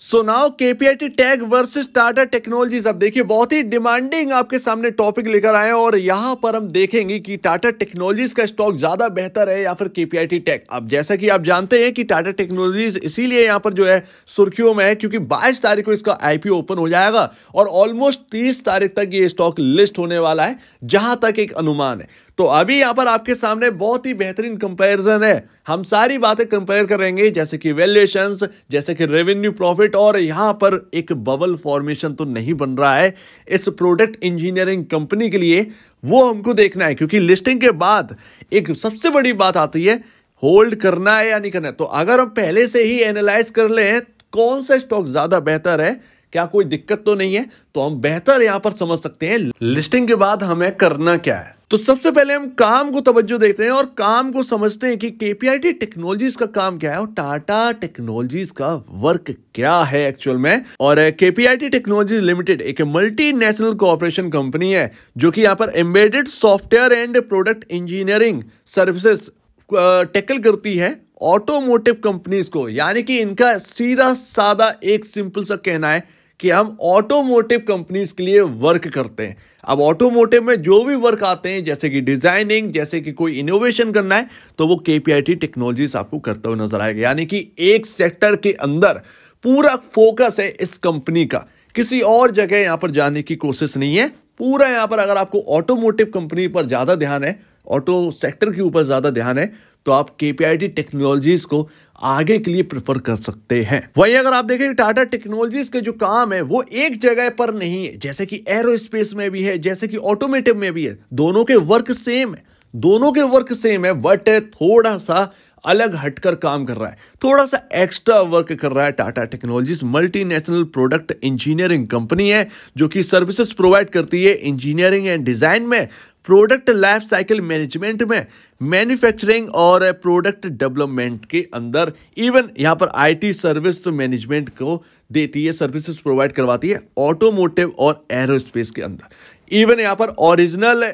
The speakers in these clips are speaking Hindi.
सो now KPIT tech versus Tata technologies. अब देखिए बहुत ही डिमांडिंग आपके सामने टॉपिक लेकर आए हैं और यहां पर हम देखेंगे कि टाटा टेक्नोलॉजीज का स्टॉक ज्यादा बेहतर है या फिर केपीआईटी टेक। अब जैसा कि आप जानते हैं कि टाटा टेक्नोलॉजीज इसीलिए यहां पर जो है सुर्खियों में है क्योंकि 22 तारीख को इसका आईपीओ ओपन हो जाएगा और ऑलमोस्ट 30 तारीख तक ये स्टॉक लिस्ट होने वाला है, जहां तक एक अनुमान है। तो अभी यहां पर आपके सामने बहुत ही बेहतरीन कंपैरिजन है। हम सारी बातें कंपेयर करेंगे जैसे कि वैल्यूएशंस, जैसे कि रेवेन्यू, प्रॉफिट, और यहां पर एक बबल फॉर्मेशन तो नहीं बन रहा है इस प्रोडक्ट इंजीनियरिंग कंपनी के लिए, वो हमको देखना है क्योंकि लिस्टिंग के बाद एक सबसे बड़ी बात आती है होल्ड करना है या नहीं करना है। तो अगर हम पहले से ही एनालाइज कर लें कौन सा स्टॉक ज्यादा बेहतर है, क्या कोई दिक्कत तो नहीं है, तो हम बेहतर यहां पर समझ सकते हैं लिस्टिंग के बाद हमें करना क्या है। तो सबसे पहले हम काम को तवज्जो देखते हैं और काम को समझते हैं कि केपीआईटी टेक्नोलॉजीज का काम क्या है और टाटा टेक्नोलॉजीज का वर्क क्या है एक्चुअल में। और केपीआईटी टेक्नोलॉजीज लिमिटेड एक मल्टीनेशनल कोऑपरेशन कंपनी है जो कि यहां पर embedded software and product engineering services tackle करती है ऑटोमोटिव कंपनीज को। यानी कि इनका सीधा सादा एक सिंपल सा कहना है कि हम ऑटोमोटिव कंपनीज के लिए वर्क करते हैं। अब ऑटोमोटिव में जो भी वर्क आते हैं जैसे कि डिजाइनिंग, जैसे कि कोई इनोवेशन करना है, तो वो केपीआईटी टेक्नोलॉजीज आपको करते हुए नजर आएगा। यानी कि एक सेक्टर के अंदर पूरा फोकस है इस कंपनी का, किसी और जगह यहां पर जाने की कोशिश नहीं है। पूरा यहां पर अगर आपको ऑटोमोटिव कंपनी पर ज्यादा ध्यान है, ऑटो सेक्टर के ऊपर ज्यादा ध्यान है, तो आप केपीआईटी टेक्नोलॉजीज को आगे के लिए प्रेफर कर सकते हैं। वही अगर आप देखें टाटा टेक्नोलॉजीज के जो काम है वो एक जगह पर नहीं है, जैसे कि एरोस्पेस में भी है, जैसे कि ऑटोमेटिव में भी है। दोनों के वर्क सेम है, दोनों के वर्क सेम है, बट थोड़ा सा अलग हटकर काम कर रहा है, थोड़ा सा एक्स्ट्रा वर्क कर रहा है। Tata technologies multinational product engineering company है जो कि सर्विसेज प्रोवाइड करती है इंजीनियरिंग एंड डिजाइन में, प्रोडक्ट लाइफ साइकिल मैनेजमेंट में, मैन्युफैक्चरिंग और प्रोडक्ट डेवलपमेंट के अंदर, इवन यहां पर आईटी सर्विस मैनेजमेंट को देती है, सर्विसेज प्रोवाइड करवाती है ऑटोमोटिव और एरोस्पेस के अंदर। इवन यहां पर ओरिजिनल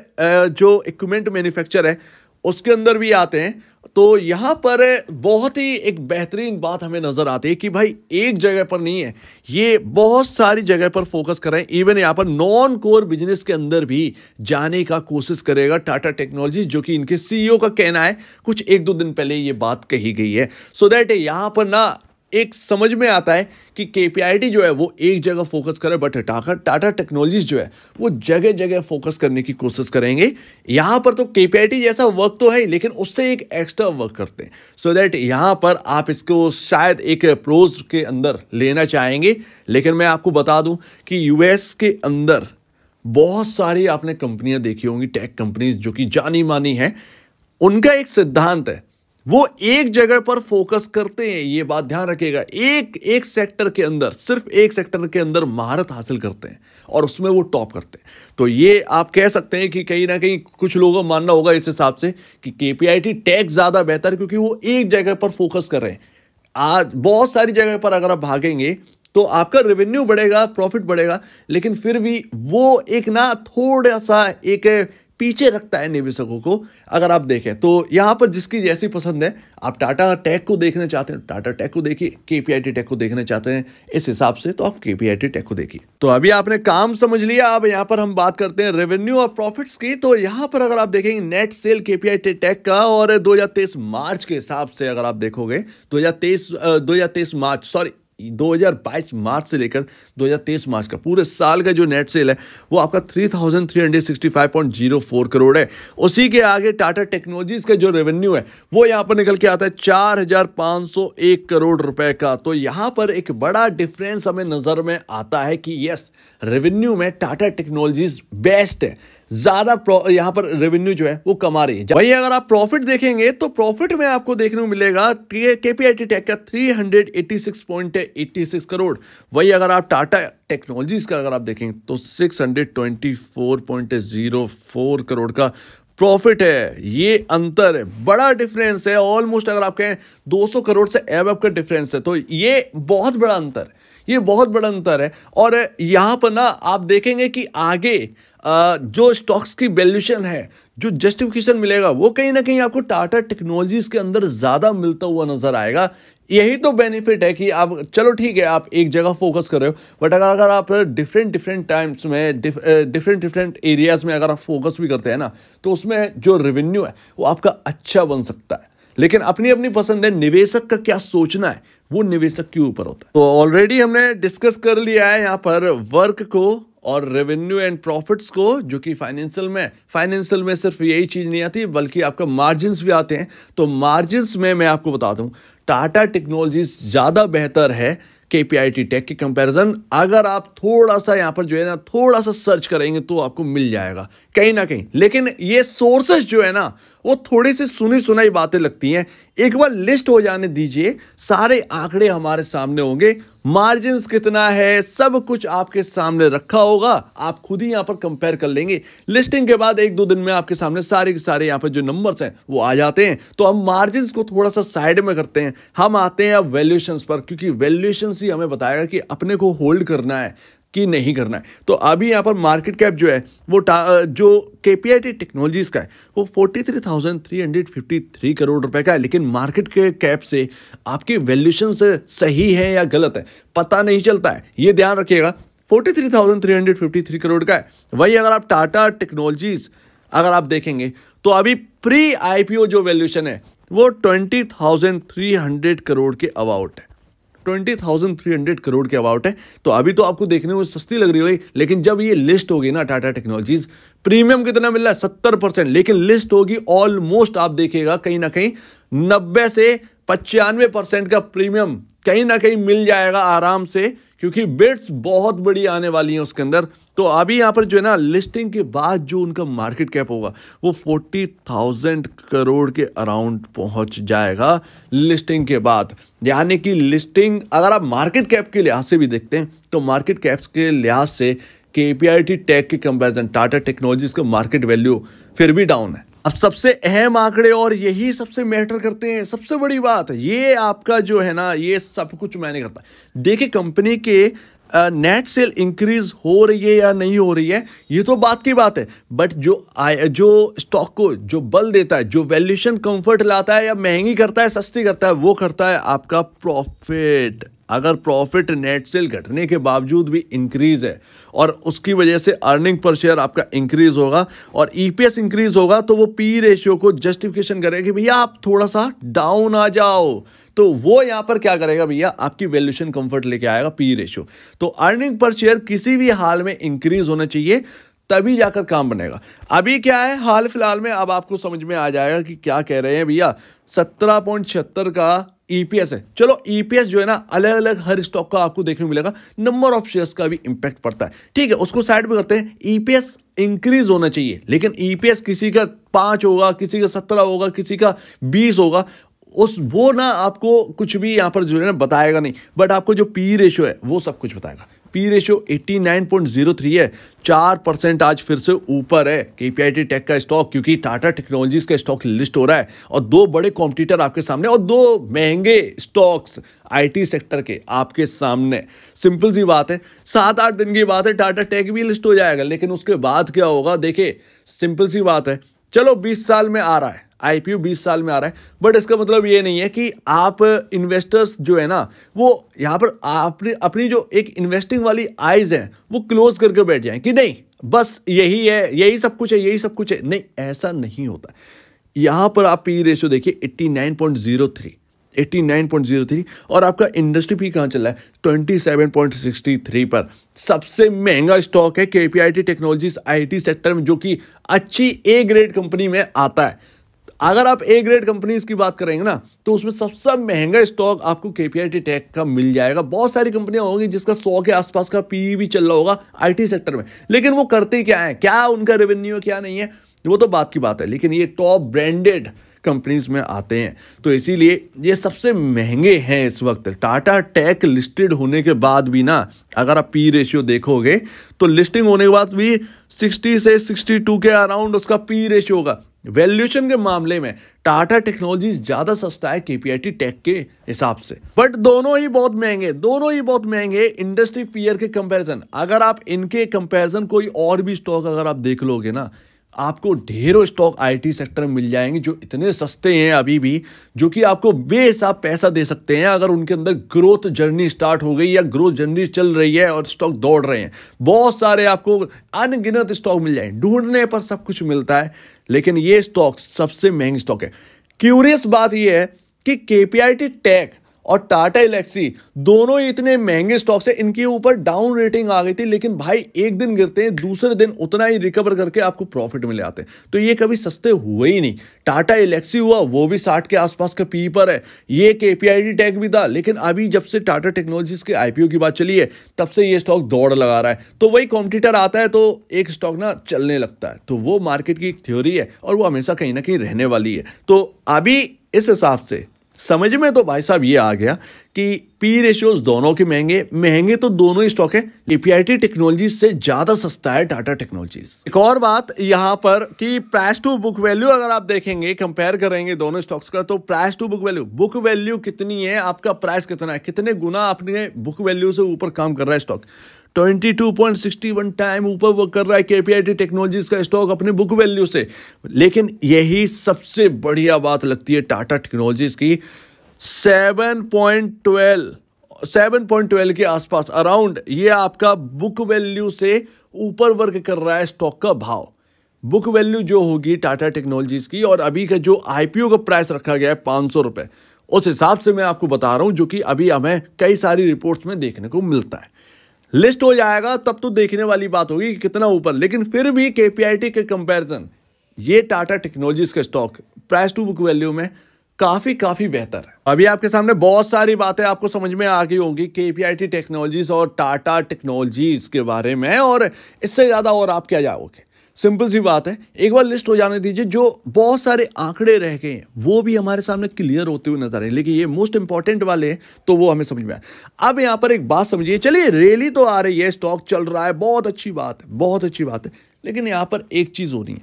जो इक्विपमेंट मैन्युफैक्चर है उसके अंदर भी आते हैं। तो यहां पर बहुत ही एक बेहतरीन बात हमें नजर आती है कि भाई एक जगह पर नहीं है, ये बहुत सारी जगह पर फोकस कर रहे हैं। इवन यहां पर नॉन कोर बिजनेस के अंदर भी जाने का कोशिश करेगा टाटा टेक्नोलॉजी, जो कि इनके सीईओ का कहना है। कुछ एक दो दिन पहले ये बात कही गई है। सो दैट यहां पर ना एक समझ में आता है कि केपीआईटी जो है वो एक जगह फोकस करे, बट टाटा टेक्नोलॉजीज जो है वो जगह जगह फोकस करने की कोशिश करेंगे। यहां पर तो केपीआईटी जैसा वर्क तो है लेकिन उससे एक एक्स्ट्रा वर्क करते हैं। सो दैट यहां पर आप इसको शायद एक प्रोज के अंदर लेना चाहेंगे, लेकिन मैं आपको बता दूं कि यूएस के अंदर बहुत सारी आपने कंपनियां देखी होंगी, टेक कंपनीज जो कि जानी मानी हैं। उनका एक सिद्धांत है, वो एक जगह पर फोकस करते हैं। ये बात ध्यान रखिएगा, एक सेक्टर के अंदर, सिर्फ एक सेक्टर के अंदर महारत हासिल करते हैं और उसमें वो टॉप करते हैं। तो ये आप कह सकते हैं कि कहीं ना कहीं कुछ लोगों को मानना होगा इस हिसाब से कि केपीआईटी टेक ज्यादा बेहतर, क्योंकि वो एक जगह पर फोकस कर रहे हैं। आज बहुत सारी जगह पर अगर आप भागेंगे तो आपका रेवेन्यू बढ़ेगा, प्रॉफिट बढ़ेगा, लेकिन फिर भी वो एक ना थोड़ा सा एक पीछे रखता है निवेशकों को। अगर आप देखें तो यहां पर जिसकी जैसी पसंद है, आप टाटा टेक को देखना चाहते हैं टाटा टेक को देखिए, केपीआईटी टेक को देखना चाहते हैं इस हिसाब से तो आप केपीआईटी टेक को देखिए। तो अभी आपने काम समझ लिया। अब यहां पर हम बात करते हैं रेवेन्यू और प्रॉफिट्स की। तो यहां पर अगर आप देखेंगे नेट सेल केपीआईटी टेक का, और 2023 मार्च के हिसाब से अगर आप देखोगे 2022 मार्च से लेकर 2023 मार्च का पूरे साल का जो नेट सेल है वो आपका 3,365.04 करोड़ है। उसी के आगे टाटा टेक्नोलॉजीज का जो रेवेन्यू है वो यहां पर निकल के आता है 4,501 करोड़ रुपए का। तो यहां पर एक बड़ा डिफरेंस हमें नजर में आता है कि यस, रेवेन्यू में टाटा टेक्नोलॉजीज बेस्ट है, ज्यादा यहां पर रेवेन्यू जो है वो कमा रही है। वही अगर आप प्रॉफिट देखेंगे तो प्रॉफिट में आपको देखने को मिलेगा केपीआईटी टेक का 386.86 करोड़। वही अगर आप टाटा टेक्नोलॉजीज का अगर आप देखेंगे तो 624.04 करोड़ का प्रॉफिट है। ये अंतर है, बड़ा डिफरेंस है। ऑलमोस्ट अगर आप कहें 200 करोड़ से एबव का डिफरेंस है। तो ये बहुत बड़ा अंतर है, ये बहुत बड़ा अंतर है। और यहां पर ना आप देखेंगे कि आगे जो स्टॉक्स की वैल्यूएशन है, जो जस्टिफिकेशन मिलेगा वो कहीं ना कहीं आपको टाटा टेक्नोलॉजीज के अंदर ज्यादा मिलता हुआ नजर आएगा। यही तो बेनिफिट है कि आप चलो ठीक है आप एक जगह फोकस कर रहे हो, बट अगर आप डिफरेंट टाइम्स में डिफरेंट एरियाज में अगर आप फोकस भी करते हैं ना, तो उसमें जो रेवेन्यू है वो आपका अच्छा बन सकता है। लेकिन अपनी अपनी पसंद है, निवेशक का क्या सोचना है वो निवेशक के ऊपर होता है। तो ऑलरेडी हमने डिस्कस कर लिया है यहाँ पर वर्क को और रेवेन्यू एंड प्रॉफिट्स को, जो कि फाइनेंशियल में सिर्फ यही चीज नहीं आती बल्कि आपका मार्जिन्स भी आते हैं। तो मार्जिन्स में मैं आपको बताता हूँ टाटा टेक्नोलॉजीज ज्यादा बेहतर है केपीआईटी टेक के कंपैरिजन। अगर आप थोड़ा सा यहाँ पर जो है ना थोड़ा सा सर्च करेंगे तो आपको मिल जाएगा कहीं ना कहीं। लेकिन ये सोर्सेस जो है ना वो थोड़ी सी सुनी सुनाई बातें लगती हैं, एक बार लिस्ट हो जाने दीजिए, सारे आंकड़े हमारे सामने होंगे, मार्जिन्स कितना है सब कुछ आपके सामने रखा होगा, आप खुद ही यहां पर कंपेयर कर लेंगे। लिस्टिंग के बाद 1-2 दिन में आपके सामने सारे के सारे यहां पर जो नंबर्स हैं वो आ जाते हैं। तो हम मार्जिन्स को थोड़ा सा साइड में करते हैं, हम आते हैं अब वैल्यूएशंस पर, क्योंकि वैल्यूएशंस ही हमें बताएगा कि अपने को होल्ड करना है कि नहीं करना है। तो अभी यहाँ पर मार्केट कैप जो है वो जो केपीआईटी टेक्नोलॉजीज का है वो 43,353 करोड़ रुपए का है। लेकिन मार्केट के कैप से आपकी वैल्यूएशन से सही है या गलत है पता नहीं चलता है, ये ध्यान रखिएगा। 43,353 करोड़ का है। वही अगर आप टाटा टेक्नोलॉजीज अगर आप देखेंगे तो अभी प्री आईपीओ जो वैल्यूएशन है वो 20,300 करोड़ के अबाउट है, 20,300 करोड़ के अबाउट है। तो अभी तो आपको देखने में सस्ती लग रही होगी, लेकिन जब ये लिस्ट होगी ना टाटा टेक्नोलॉजीज, प्रीमियम कितना मिल रहा है 70%, लेकिन लिस्ट होगी ऑलमोस्ट आप देखिएगा कहीं ना कहीं 90 से 95% का प्रीमियम कहीं ना कहीं मिल जाएगा आराम से, क्योंकि बिड्स बहुत बड़ी आने वाली हैं उसके अंदर। तो अभी यहां पर जो है ना लिस्टिंग के बाद जो उनका मार्केट कैप होगा वो 40,000 करोड़ के अराउंड पहुंच जाएगा लिस्टिंग के बाद। यानी कि लिस्टिंग अगर आप मार्केट कैप के लिहाज से भी देखते हैं तो मार्केट कैप्स के लिहाज से केपीआईटी टेक के कंपैरिजन टाटा टेक्नोलॉजीज का मार्केट वैल्यू फिर भी डाउन है। अब सबसे अहम आंकड़े और यही सबसे मैटर करते हैं, सबसे बड़ी बात ये आपका जो है ना ये सब कुछ मैंने करता है। देखिए कंपनी के नेट सेल इंक्रीज हो रही है या नहीं हो रही है ये तो बात की बात है, बट जो स्टॉक को जो बल देता है, जो वैल्यूएशन कंफर्ट लाता है या महंगी करता है सस्ती करता है, वो करता है आपका प्रॉफिट। अगर प्रॉफिट नेट सेल घटने के बावजूद भी इंक्रीज है और उसकी वजह से अर्निंग पर शेयर आपका इंक्रीज होगा और ईपीएस इंक्रीज होगा, तो वो पी रेशियो को जस्टिफिकेशन करेगा कि भैया आप थोड़ा सा डाउन आ जाओ। तो वो यहां पर क्या करेगा भैया, आपकी वैल्यूएशन कंफर्ट लेके आएगा पी रेशियो। तो अर्निंग पर शेयर किसी भी हाल में इंक्रीज होना चाहिए, तभी जाकर काम बनेगा। अभी क्या है हाल फिलहाल में, अब आपको समझ में आ जाएगा कि क्या कह रहे हैं भैया। 17.76 का ईपीएस है। चलो ईपीएस जो है ना अलग अलग हर स्टॉक का आपको देखने को मिलेगा, नंबर ऑफ शेयर्स का भी इंपैक्ट पड़ता है, ठीक है, उसको साइड में करते हैं। ईपीएस इंक्रीज होना चाहिए, लेकिन ईपीएस किसी का 5 होगा, किसी का 17 होगा, किसी का 20 होगा, वो ना आपको कुछ भी यहां पर जो है ना बताएगा नहीं, बट आपको जो पी रेशियो है वो सब कुछ बताएगा। पी रेशियो 89.03 है, 4% आज फिर से ऊपर है केपीआईटी टेक का स्टॉक, क्योंकि टाटा टेक्नोलॉजीज का स्टॉक लिस्ट हो रहा है और 2 बड़े कॉम्पिटिटर आपके सामने और 2 महंगे स्टॉक्स आईटी सेक्टर के आपके सामने। सिंपल सी बात है, 7-8 दिन की बात है, टाटा टेक भी लिस्ट हो जाएगा, लेकिन उसके बाद क्या होगा देखिए, सिंपल सी बात है। चलो 20 साल में आ रहा है आईपीओ, 20 साल में आ रहा है, बट इसका मतलब ये नहीं है कि आप इन्वेस्टर्स जो है ना वो यहाँ पर आपने अपनी जो एक इन्वेस्टिंग वाली आइज है वो क्लोज करके बैठ जाएं कि नहीं बस यही है, यही सब कुछ है, यही सब कुछ है। नहीं, ऐसा नहीं होता। यहाँ पर आप पी रेशियो देखिए 89.03 और आपका इंडस्ट्री पी कहाँ चल रहा है 27.63 पर। सबसे महंगा स्टॉक है केपीआईटी टेक्नोलॉजीज आईटी सेक्टर में, जो कि अच्छी ए ग्रेड कंपनी में आता है। अगर आप ए ग्रेड कंपनीज की बात करेंगे ना तो उसमें सबसे महंगा स्टॉक आपको केपीआईटी टेक का मिल जाएगा। बहुत सारी कंपनियां होंगी जिसका 100 के आसपास का पी भी चल रहा होगा आईटी सेक्टर में, लेकिन वो करते क्या है, क्या उनका रेवेन्यू क्या नहीं है, वो तो बात की बात है, लेकिन ये टॉप ब्रांडेड कंपनीज में आते हैं, तो इसीलिए ये सबसे महंगे हैं इस वक्त। टाटा टेक लिस्टेड होने के बाद भी ना अगर आप पी रेशियो देखोगे तो लिस्टिंग होने के बाद भी 60 से 62 के अराउंड उसका पी रेशियो होगा। वैल्यूएशन के मामले में टाटा टेक्नोलॉजीज ज्यादा सस्ता है केपीआईटी टेक के हिसाब से, बट दोनों ही बहुत महंगे इंडस्ट्री पीयर के कंपैरिजन। अगर आप इनके कंपैरिजन कोई और भी स्टॉक अगर आप देख लोगे ना, आपको ढेरों स्टॉक आईटी सेक्टर में मिल जाएंगे जो इतने सस्ते हैं अभी भी, जो कि आपको बेहिसाब पैसा दे सकते हैं अगर उनके अंदर ग्रोथ जर्नी स्टार्ट हो गई या ग्रोथ जर्नी चल रही है और स्टॉक दौड़ रहे हैं। बहुत सारे आपको अनगिनत स्टॉक मिल जाएंगे, ढूंढने पर सब कुछ मिलता है, लेकिन ये स्टॉक सबसे महंगे स्टॉक है। क्यूरियस बात यह है कि केपीआईटी टेक और टाटा एलेक्सी दोनों ही इतने महंगे स्टॉक्स है, इनके ऊपर डाउन रेटिंग आ गई थी, लेकिन भाई एक दिन गिरते हैं, दूसरे दिन उतना ही रिकवर करके आपको प्रॉफिट में ले आते हैं। तो ये कभी सस्ते हुए ही नहीं। टाटा एलेक्सी हुआ वो भी 60 के आसपास का पी पर है, ये केपीआईटी टेक भी था, लेकिन अभी जब से टाटा टेक्नोलॉजीज के आईपीओ की बात चली है तब से ये स्टॉक दौड़ लगा रहा है। तो वही कॉम्पिटिटर आता है तो एक स्टॉक ना चलने लगता है। तो वो मार्केट की एक थ्योरी है और वो हमेशा कहीं ना कहीं रहने वाली है। तो अभी इस हिसाब से समझ में तो भाई साहब ये आ गया कि पी रेशियोज दोनों के महंगे तो दोनों ही स्टॉक है। केपीआईटी टेक्नोलॉजीज से ज्यादा सस्ता है टाटा टेक्नोलॉजीज। एक और बात यहां पर कि प्राइस टू बुक वैल्यू अगर आप देखेंगे, कंपेयर करेंगे दोनों स्टॉक्स का, तो प्राइस टू बुक वैल्यू कितनी है, आपका प्राइस कितना है, कितने गुना अपने बुक वैल्यू से ऊपर काम कर रहा है स्टॉक। 22.61 टाइम ऊपर वर्क कर रहा है केपीआईटी टेक्नोलॉजीज का स्टॉक अपने बुक वैल्यू से। लेकिन यही सबसे बढ़िया बात लगती है टाटा टेक्नोलॉजीज की, 7.12 के आसपास अराउंड ये आपका बुक वैल्यू से ऊपर वर्क कर रहा है स्टॉक का भाव। बुक वैल्यू जो होगी टाटा टेक्नोलॉजीज की और अभी का जो आईपीओ का प्राइस रखा गया है 500 रुपए, उस हिसाब से मैं आपको बता रहा हूं, जो कि अभी हमें कई सारी रिपोर्ट्स में देखने को मिलता है। लिस्ट हो जाएगा तब तो देखने वाली बात होगी कि कितना ऊपर, लेकिन फिर भी केपीआईटी के कंपैरिजन ये टाटा टेक्नोलॉजीज का stock price to book value में काफी बेहतर है। अभी आपके सामने बहुत सारी बातें आपको समझ में आ गई होंगी केपीआईटी टेक्नोलॉजीज और टाटा टेक्नोलॉजीज के बारे में, और इससे ज्यादा और आप क्या जाओगे। सिंपल सी बात है, एक बार लिस्ट हो जाने दीजिए। जो बहुत सारे आंकड़े रह गए हैं वो भी हमारे सामने क्लियर होते हुए नजर आए, लेकिन ये मोस्ट इंपॉर्टेंट वाले हैं तो वो हमें समझ में आए। अब यहां पर एक बात समझिए, चलिए रैली तो आ रही है, स्टॉक चल रहा है, बहुत अच्छी बात है, बहुत अच्छी बात है, लेकिन यहां पर एक चीज होनी है,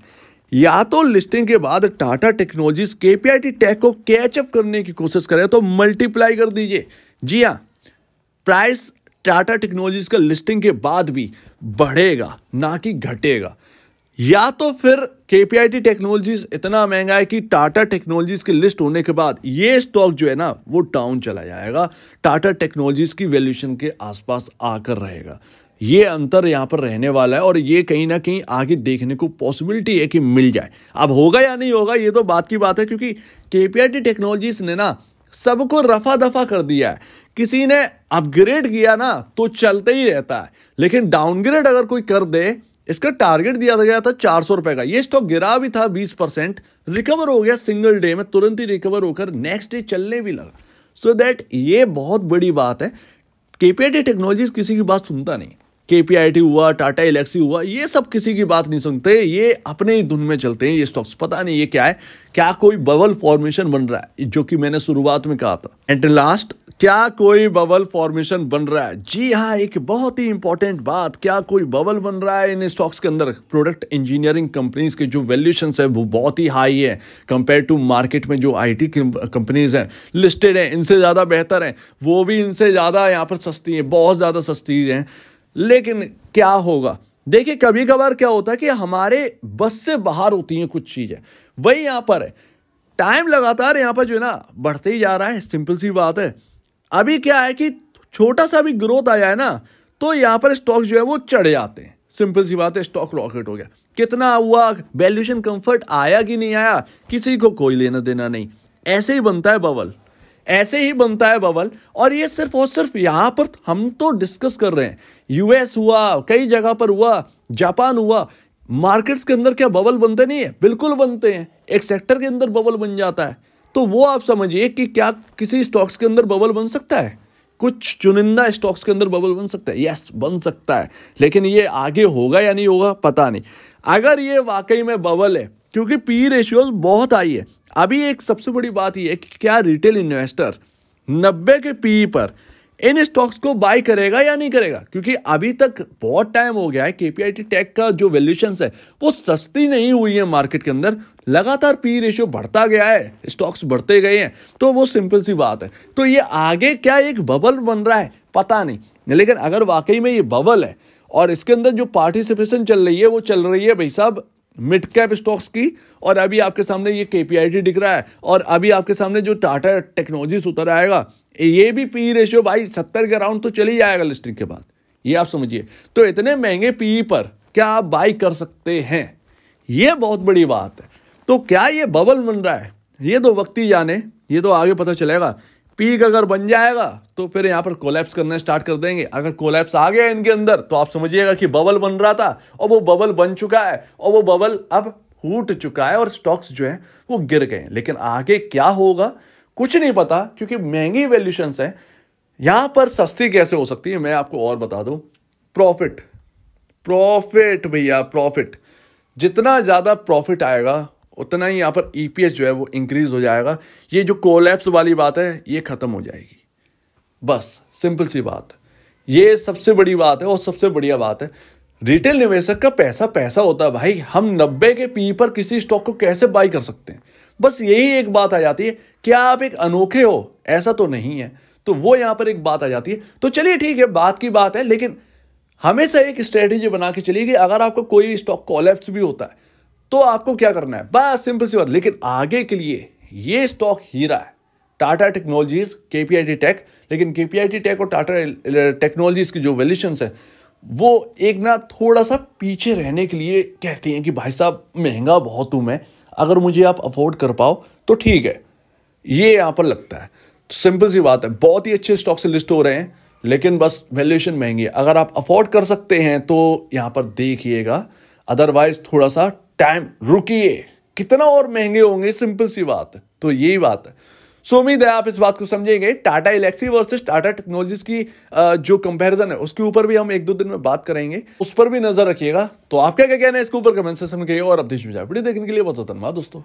या तो लिस्टिंग के बाद टाटा टेक्नोलॉजीज केपीआईटी टेक को कैचअप करने की कोशिश करे तो मल्टीप्लाई कर दीजिए। जी हाँ, प्राइस टाटा टेक्नोलॉजीज का लिस्टिंग के बाद भी बढ़ेगा ना कि घटेगा, या तो फिर केपीआईटी टेक्नोलॉजीज इतना महंगा है कि टाटा टेक्नोलॉजीज के लिस्ट होने के बाद ये स्टॉक जो है ना वो डाउन चला जाएगा, टाटा टेक्नोलॉजीज की वैल्यूएशन के आसपास आकर रहेगा। ये अंतर यहां पर रहने वाला है और ये कहीं ना कहीं आगे देखने को पॉसिबिलिटी है कि मिल जाए। अब होगा या नहीं होगा ये तो बात की बात है, क्योंकि केपीआईटी टेक्नोलॉजीज ने ना सबको रफा दफा कर दिया है। किसी ने अपग्रेड किया ना तो चलते ही रहता है, लेकिन डाउनग्रेड अगर कोई कर दे, इसका टारगेट दिया गया था 400 रुपए का, ये स्टॉक गिरा भी था 20%, रिकवर हो गया सिंगल डे में, तुरंत ही रिकवर होकर नेक्स्ट डे चलने भी लगा। सो दैट ये बहुत बड़ी बात है। केपीआईटी टेक्नोलॉजीज किसी की बात सुनता नहीं, केपीआईटी हुआ, टाटा एलेक्सी हुआ, ये सब किसी की बात नहीं सुनते, ये अपने ही धुन में चलते हैं ये स्टॉक्स। पता नहीं ये क्या है, क्या कोई बबल फॉर्मेशन बन रहा है, जो कि मैंने शुरुआत में कहा था। एट लास्ट, क्या कोई बबल फॉर्मेशन बन रहा है? जी हाँ, एक बहुत ही इंपॉर्टेंट बात, क्या कोई बबल बन रहा है इन स्टॉक्स के अंदर? प्रोडक्ट इंजीनियरिंग कंपनीज के जो वैल्यूएशंस है वो बहुत ही हाई है कंपेयर टू मार्केट में जो आईटी कंपनीज हैं लिस्टेड है, इनसे ज्यादा बेहतर है, वो भी इनसे ज्यादा यहाँ पर सस्ती है, बहुत ज्यादा सस्ती है। लेकिन क्या होगा, देखिए कभी कभार क्या होता है कि हमारे बस से बाहर होती हैं कुछ चीजें, वही यहां पर है। टाइम लगातार यहां पर जो है ना बढ़ते ही जा रहा है, सिंपल सी बात है। अभी क्या है कि छोटा सा भी ग्रोथ आया है ना तो यहां पर स्टॉक जो है वो चढ़ जाते हैं, सिंपल सी बात है, स्टॉक रॉकेट हो गया। कितना हुआ, वैल्यूएशन कंफर्ट आया कि नहीं आया, किसी को कोई लेना देना नहीं। ऐसे ही बनता है बबल, ऐसे ही बनता है बबल। और ये सिर्फ और सिर्फ यहां पर हम तो डिस्कस कर रहे हैं, यूएस हुआ, कई जगह पर हुआ, जापान हुआ, मार्केट्स के अंदर क्या बबल बनते नहीं है? बिल्कुल बनते हैं, एक सेक्टर के अंदर बबल बन जाता है। तो वो आप समझिए कि क्या किसी स्टॉक्स के अंदर बबल बन सकता है? कुछ चुनिंदा स्टॉक्स के अंदर बबल बन सकता है, यस बन सकता है, लेकिन ये आगे होगा या नहीं होगा पता नहीं। अगर ये वाकई में बबल है, क्योंकि पी रेशियोज बहुत हाई है। अभी एक सबसे बड़ी बात यह है कि क्या रिटेल इन्वेस्टर 90 के पी पर इन स्टॉक्स को बाय करेगा या नहीं करेगा? क्योंकि अभी तक बहुत टाइम हो गया है, केपीआईटी टेक का जो वैल्यूएशन है वो सस्ती नहीं हुई है मार्केट के अंदर, लगातार पी रेशियो बढ़ता गया है, स्टॉक्स बढ़ते गए हैं, तो वो सिंपल सी बात है। तो ये आगे क्या एक बबल बन रहा है पता नहीं, लेकिन अगर वाकई में ये बबल है और इसके अंदर जो पार्टिसिपेशन चल रही है वो चल रही है भाई साहब मिड कैप स्टॉक्स की, और अभी आपके सामने ये केपीआईटी दिख रहा है, और अभी आपके सामने जो टाटा टेक्नोलॉजीज उतर आएगा, ये भी पी रेशियो भाई 70 के अराउंड तो चल ही जाएगा लिस्टिंग के बाद, ये आप समझिए। तो इतने महंगे पी पर क्या आप बाई कर सकते हैं, ये बहुत बड़ी बात है। तो क्या ये बबल बन रहा है, ये तो वक्त ही जाने, ये तो आगे पता चलेगा। पीक अगर बन जाएगा तो फिर यहाँ पर कोलैप्स करना स्टार्ट कर देंगे। अगर कोलैप्स आ गया इनके अंदर तो आप समझिएगा कि बबल बन रहा था और वो बबल बन चुका है, और वो बबल अब फूट चुका है और स्टॉक्स जो है वो गिर गए। लेकिन आगे क्या होगा कुछ नहीं पता, क्योंकि महंगी वैल्यूएशंस है। यहां पर सस्ती कैसे हो सकती है मैं आपको और बता दूं, प्रॉफिट प्रॉफिट भैया, प्रॉफिट जितना ज्यादा प्रॉफिट आएगा उतना ही यहाँ पर ईपीएस जो है वो इंक्रीज हो जाएगा। ये जो कोलैप्स वाली बात है ये खत्म हो जाएगी, बस सिंपल सी बात है। ये सबसे बड़ी बात है और सबसे बढ़िया बात है। रिटेल निवेशक का पैसा पैसा होता है भाई, हम 90 के पी पर किसी स्टॉक को कैसे बाई कर सकते हैं, बस यही एक बात आ जाती है। क्या आप एक अनोखे हो, ऐसा तो नहीं है, तो वो यहां पर एक बात आ जाती है। तो चलिए ठीक है, बात की बात है, लेकिन हमेशा एक स्ट्रेटेजी बना के चलिए कि अगर आपको कोई स्टॉक कोलैप्स भी होता है तो आपको क्या करना है, बस सिंपल सी बात। लेकिन आगे के लिए ये स्टॉक हीरा है, टाटा टेक्नोलॉजीज, केपीआईटी टेक। लेकिन केपीआईटी टेक और टाटा टेक्नोलॉजीज की जो वैल्यूएशंस है वो एक ना थोड़ा सा पीछे रहने के लिए कहती हैं कि भाई साहब महंगा बहुत हूं मैं, अगर मुझे आप अफोर्ड कर पाओ तो ठीक है, ये यहां पर लगता है। तो सिंपल सी बात है, बहुत ही अच्छे स्टॉक से लिस्ट हो रहे हैं, लेकिन बस वैल्यूएशन महंगी है। अगर आप अफोर्ड कर सकते हैं तो यहां पर देखिएगा, अदरवाइज थोड़ा सा टाइम रुकिए, कितना और महंगे होंगे, सिंपल सी बात है। तो यही बात है। सो उम्मीद है आप इस बात को समझेंगे। टाटा एलेक्सी वर्सेस टाटा टेक्नोलॉजीज की जो कंपैरिजन है उसके ऊपर भी हम 1-2 दिन में बात करेंगे, उस पर भी नजर रखिएगा। तो आपका क्या कहना है इसके ऊपर कमेंट सेक्शन में कहिए, और अपडेट्स वीडियो देखने के लिए बहुत धन्यवाद दोस्तों।